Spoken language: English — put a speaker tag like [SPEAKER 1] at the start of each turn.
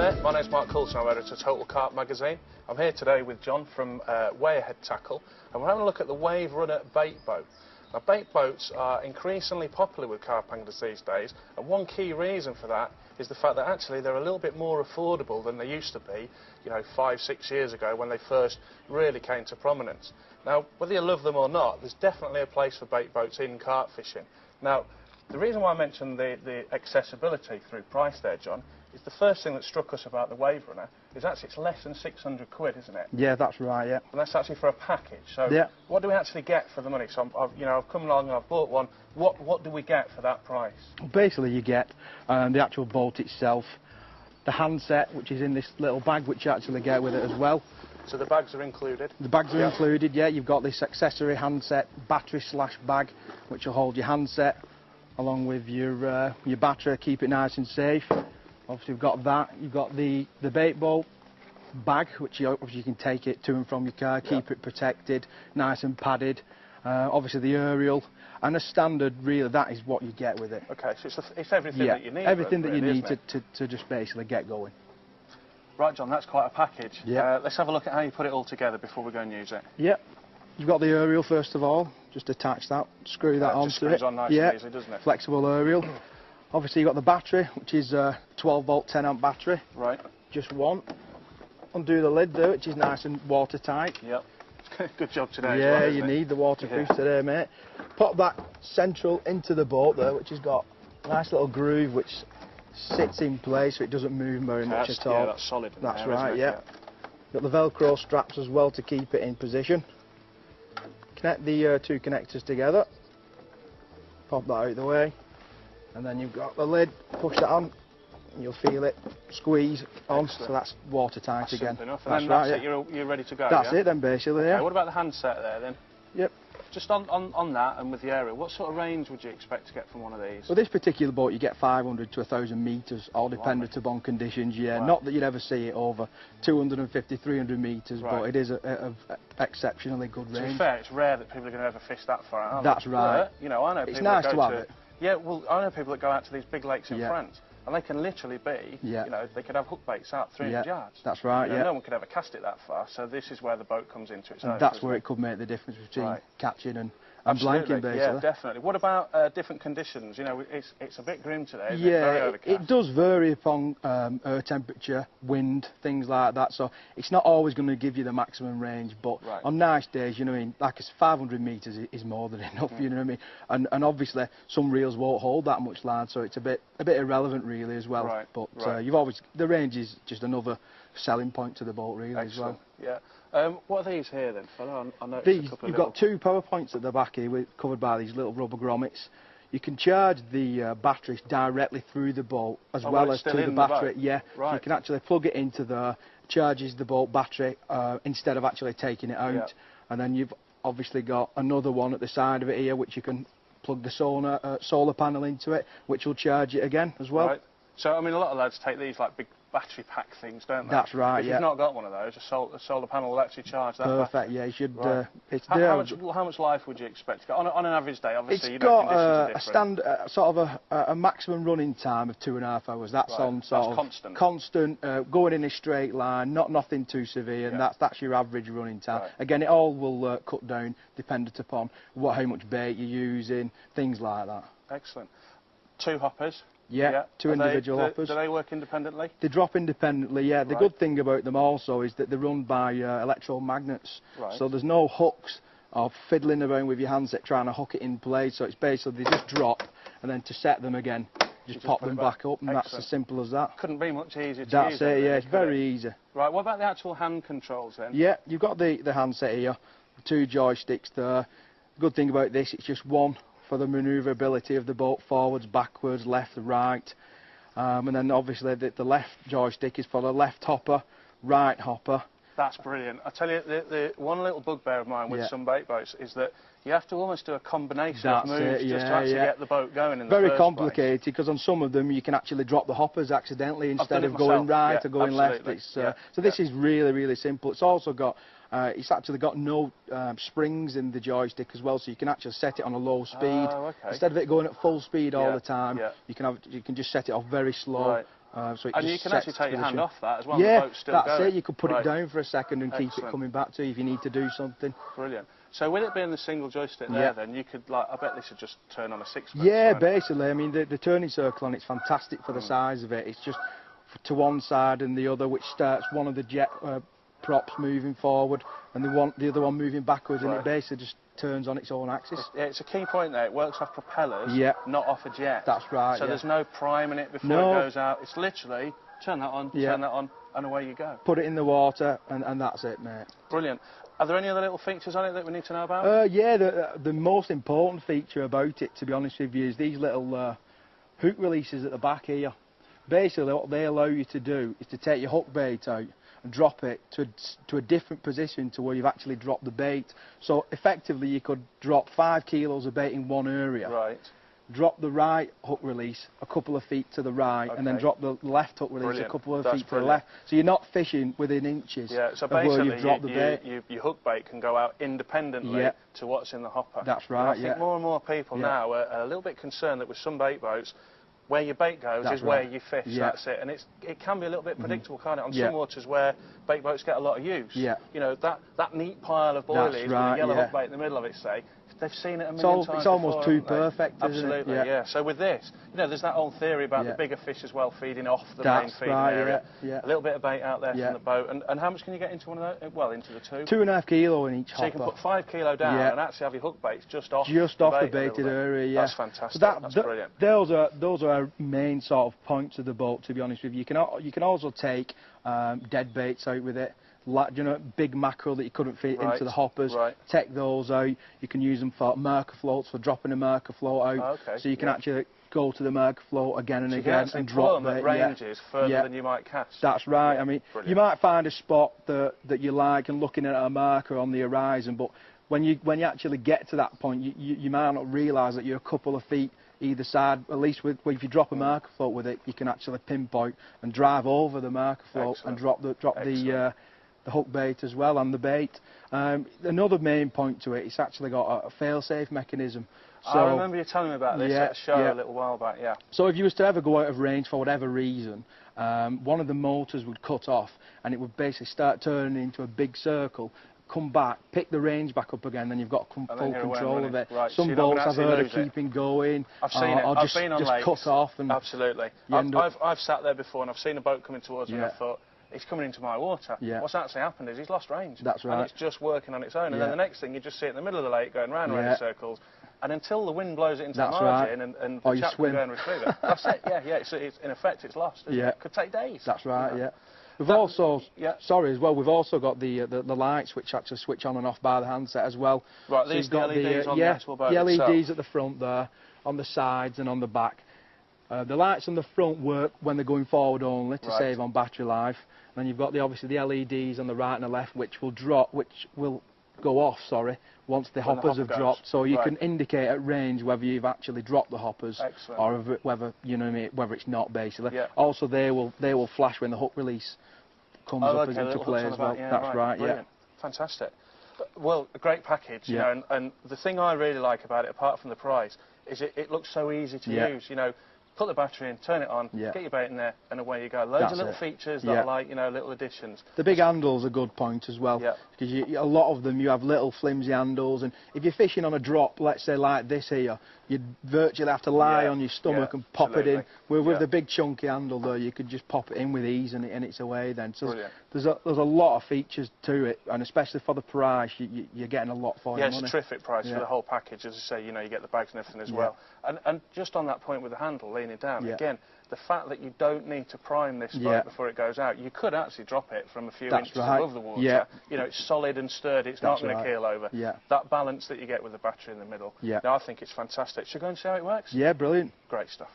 [SPEAKER 1] there, my name's Mark Coulson, I'm editor of Total Carp magazine. I'm here today with John from Way Ahead Tackle, and we're having a look at the Wave Runner bait boat. Now, bait boats are increasingly popular with carp anglers these days, and one key reason for that is the fact that actually they're a little bit more affordable than they used to be, you know, 5-6 years ago when they first really came to prominence. Now, whether you love them or not, there's definitely a place for bait boats in carp fishing. Now, the reason why I mentioned the accessibility through price there, John, is the first thing that struck us about the Wave Runner is actually it's less than 600 quid, isn't it?
[SPEAKER 2] Yeah, that's right, yeah.
[SPEAKER 1] And that's actually for a package. So
[SPEAKER 2] yeah.
[SPEAKER 1] What do we actually get for the money? So I've come along and I've bought one. What do we get for that price?
[SPEAKER 2] Basically, you get the actual boat itself, the handset, which is in this little bag, which you actually get with it as well.
[SPEAKER 1] So the bags are included?
[SPEAKER 2] The bags are included, yeah. You've got this accessory handset, battery/bag, which will hold your handset along with your battery, keep it nice and safe. Obviously, you've got that. You've got the bait boat bag, which you can take it to and from your car, keep it protected, nice and padded. Obviously, the aerial and a standard. Really, that is what you get with it.
[SPEAKER 1] Okay, so it's everything that you need.
[SPEAKER 2] Everything that you
[SPEAKER 1] really,
[SPEAKER 2] need to just basically get going.
[SPEAKER 1] Right, John, that's quite a package.
[SPEAKER 2] Yeah.
[SPEAKER 1] Let's have a look at how you put it all together before we go and use it.
[SPEAKER 2] Yeah. You've got the aerial first of all. Just attach that, screw that onto it.
[SPEAKER 1] Just screws on nice and easy, doesn't it?
[SPEAKER 2] Flexible aerial. Obviously, you've got the battery, which is a 12-volt, 10-amp battery.
[SPEAKER 1] Right.
[SPEAKER 2] Just one. Undo the lid there, which is nice and watertight.
[SPEAKER 1] Yep. Good job today.
[SPEAKER 2] Yeah,
[SPEAKER 1] as well,
[SPEAKER 2] you need the waterproof today, mate. Pop that central into the boat there, which has got a nice little groove which sits in place, so it doesn't move very much at all.
[SPEAKER 1] Yeah, that's solid.
[SPEAKER 2] That's right. Yeah. Got the Velcro straps as well to keep it in position. Connect the two connectors together. Pop that out of the way. And then you've got the lid, push that on, and you'll feel it squeeze on. Excellent. So that's watertight
[SPEAKER 1] that's
[SPEAKER 2] again.
[SPEAKER 1] Enough. And that's right, you're ready to go.
[SPEAKER 2] That's it then, basically. Yeah.
[SPEAKER 1] Okay, what about the handset there then?
[SPEAKER 2] Yep.
[SPEAKER 1] Just on that and with the aerial, what sort of range would you expect to get from one of these?
[SPEAKER 2] Well, this particular boat, you get 500 to 1,000 metres, all dependent upon conditions. Yeah, not that you'd ever see it over 250, 300 metres, but it is a exceptionally good range.
[SPEAKER 1] To be fair, it's rare that people are going to ever fish that far out.
[SPEAKER 2] That's right.
[SPEAKER 1] But, you know, I know people
[SPEAKER 2] it's nice
[SPEAKER 1] that go
[SPEAKER 2] to have it.
[SPEAKER 1] Yeah, well, I know people that go out to these big lakes in France, and they can literally be, you know, they could have hook baits out 300 yards.
[SPEAKER 2] That's right,
[SPEAKER 1] you know, no one could ever cast it that far, so this is where the boat comes into its own.
[SPEAKER 2] That's where it could make the difference between catching and blanking, basically.
[SPEAKER 1] Yeah, definitely. What about different conditions? You know, it's a bit grim today, isn't it?
[SPEAKER 2] Yeah,
[SPEAKER 1] Very overcast.
[SPEAKER 2] it does vary upon air temperature, wind, things like that, so it's not always going to give you the maximum range, but on nice days, you know what I mean, like 500 metres is more than enough, you know what I mean, and obviously some reels won't hold that much line, so it's a bit irrelevant really as well, but you've always, the range is just another selling point to the boat really as well.
[SPEAKER 1] Yeah. What are these here then, fella? I noticed
[SPEAKER 2] these,
[SPEAKER 1] a couple
[SPEAKER 2] you've got two power points at the back here, covered by these little rubber grommets. You can charge the batteries directly through the boat as well as to the battery. So you can actually plug it into there, charges the boat battery instead of actually taking it out. And then you've obviously got another one at the side of it here, which you can plug the solar panel into it, which will charge it again as well. Right.
[SPEAKER 1] So I mean, a lot of lads take these like big battery pack things, don't they?
[SPEAKER 2] That's right.
[SPEAKER 1] If you've not got one of those, a solar panel will actually charge that.
[SPEAKER 2] Perfect. Yeah, you should. It's
[SPEAKER 1] how much life would you expect to get on an average day? Obviously,
[SPEAKER 2] it's got a maximum running time of 2.5 hours. That's on sort of constant, going in a straight line, nothing too severe, and that's your average running time. Again, it all will cut down dependent upon how much bait you're using, things like that.
[SPEAKER 1] Excellent. 2 hoppers.
[SPEAKER 2] Yeah, 2 individual hoppers.
[SPEAKER 1] Do they work independently?
[SPEAKER 2] They drop independently, yeah. The good thing about them also is that they're run by electromagnets. So there's no hooks or fiddling around with your handset trying to hook it in place. So it's basically they just drop, and then to set them again, just pop them back up, and that's as simple as that.
[SPEAKER 1] Couldn't be much easier to use.
[SPEAKER 2] That's it, yeah. It's very easy.
[SPEAKER 1] Right, what about the actual hand controls then?
[SPEAKER 2] Yeah, you've got the handset here, 2 joysticks there. The good thing about this, it's just one for the manoeuvrability of the boat, forwards, backwards, left, right, and then obviously the left joystick is for the left hopper, right hopper.
[SPEAKER 1] That's brilliant. I tell you, the one little bugbear of mine with some bait boats is that you have to almost do a combination of moves just to actually get the boat going in the first place.
[SPEAKER 2] Very complicated, because on some of them you can actually drop the hoppers accidentally instead of going right or going left. So this is really simple. It's also got it's actually got no springs in the joystick as well, so you can actually set it on a low speed. Instead of it going at full speed all the time, you can just set it off very slow. So it
[SPEAKER 1] and
[SPEAKER 2] just
[SPEAKER 1] you can
[SPEAKER 2] sets
[SPEAKER 1] actually take your hand off that as well.
[SPEAKER 2] Yeah,
[SPEAKER 1] the boat's still
[SPEAKER 2] that's
[SPEAKER 1] going.
[SPEAKER 2] it. You could put it down for a second and keep it coming back to you if you need to do something.
[SPEAKER 1] Brilliant. So with it being the single joystick there, then you could, like, I bet this would just turn on a sixpence.
[SPEAKER 2] Yeah, basically. I mean, the turning circle on it's fantastic for the size of it. It's just to one side and the other, which starts one of the jet props moving forward and the other one moving backwards, and it basically just turns on its own axis.
[SPEAKER 1] It's a key point there. It works off propellers, not off a jet.
[SPEAKER 2] That's right.
[SPEAKER 1] So there's no priming it before it goes out. It's literally turn that on, turn that on, and away you go.
[SPEAKER 2] Put it in the water, and that's it, mate.
[SPEAKER 1] Brilliant. Are there any other little features on it that we need to know about?
[SPEAKER 2] Yeah, the most important feature about it, to be honest with you, is these little hook releases at the back here. Basically, what they allow you to do is to take your hook bait out and drop it to a different position to where you've actually dropped the bait. So effectively, you could drop 5 kilos of bait in one area.
[SPEAKER 1] Right.
[SPEAKER 2] Drop the right hook release a couple of feet to the right, and then drop the left hook release a couple of feet to the left. So you're not fishing within inches
[SPEAKER 1] so
[SPEAKER 2] of where you've dropped
[SPEAKER 1] the
[SPEAKER 2] bait.
[SPEAKER 1] Your hook bait can go out independently to what's in the hopper.
[SPEAKER 2] That's right,
[SPEAKER 1] and I think more and more people now are a little bit concerned that with some bait boats, where your bait goes is where you fish, that's it. And it can be a little bit predictable, can't it, on some waters where bait boats get a lot of use. You know, that neat pile of boilies with a yellow hook bait in the middle of it, say, they've seen it a million times
[SPEAKER 2] It's almost
[SPEAKER 1] before,
[SPEAKER 2] too perfect,
[SPEAKER 1] Absolutely,
[SPEAKER 2] isn't it?
[SPEAKER 1] yeah. So with this, you know, there's that old theory about the bigger fish as well feeding off the main feeding area. A little bit of bait out there from the boat. And how much can you get into one of those? Well, into the two.
[SPEAKER 2] 2.5 kilo in each hopper.
[SPEAKER 1] So you can put 5 kilo down and actually have your hook baits just off
[SPEAKER 2] the baited area,
[SPEAKER 1] That's fantastic. That's brilliant.
[SPEAKER 2] Those are our main sort of points of the boat, to be honest with you. You can also take dead baits out with it. Like, you know, big mackerel that you couldn't fit into the hoppers, take those out. You can use them for marker floats, for dropping a marker float out. So you can actually go to the marker float again and again and drop
[SPEAKER 1] them at ranges further than you might cast.
[SPEAKER 2] That's right. I mean, you might find a spot that you like and looking at a marker on the horizon, but when you actually get to that point, you might not realise that you're a couple of feet either side. At least if you drop a marker float with it, you can actually pinpoint and drive over the marker float and drop the hook bait as well, and the bait. Another main point to it, it's actually got a fail-safe mechanism. So,
[SPEAKER 1] I remember you telling me about this at a show a little while back,
[SPEAKER 2] So if you was to ever go out of range for whatever reason, one of the motors would cut off and it would basically start turning into a big circle, come back, pick the range back up again, then you've got full control of it. Some boats I've heard of keeping going,
[SPEAKER 1] I've seen it.
[SPEAKER 2] I've been on lakes. Cut off. And
[SPEAKER 1] absolutely. I've sat there before and I've seen a boat coming towards me and I thought, it's coming into my water. What's actually happened is he's lost range.
[SPEAKER 2] That's right.
[SPEAKER 1] And it's just working on its own. And then the next thing, you just see it in the middle of the lake going round and round in circles. And until the wind blows it into the margin and the chap can go and retrieve it, that's it. It's in effect, it's lost. It could take days.
[SPEAKER 2] That's right, We've also, sorry as well, we've also got the lights which actually switch on and off by the handset as well.
[SPEAKER 1] Right, these the LEDs on the actual boat
[SPEAKER 2] the LEDs
[SPEAKER 1] itself.
[SPEAKER 2] at the front there, on the sides and on the back. The lights on the front work when they're going forward only to save on battery life. And then you've got obviously the LEDs on the right and the left which will go off, once the hoppers have dropped. So you can indicate at range whether you've actually dropped the hoppers or whether whether it's not basically. Also they will flash when the hook release comes up into play as well. That's right.
[SPEAKER 1] Fantastic. Well, a great package, you know, and the thing I really like about it, apart from the price, is it looks so easy to use. You know, put the battery in, turn it on, get your bait in there, and away you go. Loads of little features that are like, you know, little additions.
[SPEAKER 2] The big handle's a good point as well, because a lot of them you have little flimsy handles, and if you're fishing on a drop, let's say like this here, you'd virtually have to lie on your stomach and pop it in. With the big chunky handle though, you could just pop it in with ease and it's away then. So there's a lot of features to it, and especially for the price, you're getting a lot for your money.
[SPEAKER 1] It's a terrific price for the whole package. As I say, you know, you get the bags and everything as well. And just on that point with the handle leaning down, again, the fact that you don't need to prime this boat before it goes out, you could actually drop it from a few inches above the water. You know, it's solid and sturdy, it's not going to keel over. That balance that you get with the battery in the middle, now I think it's fantastic. Should we go and see how it works?
[SPEAKER 2] Yeah, brilliant.
[SPEAKER 1] Great stuff.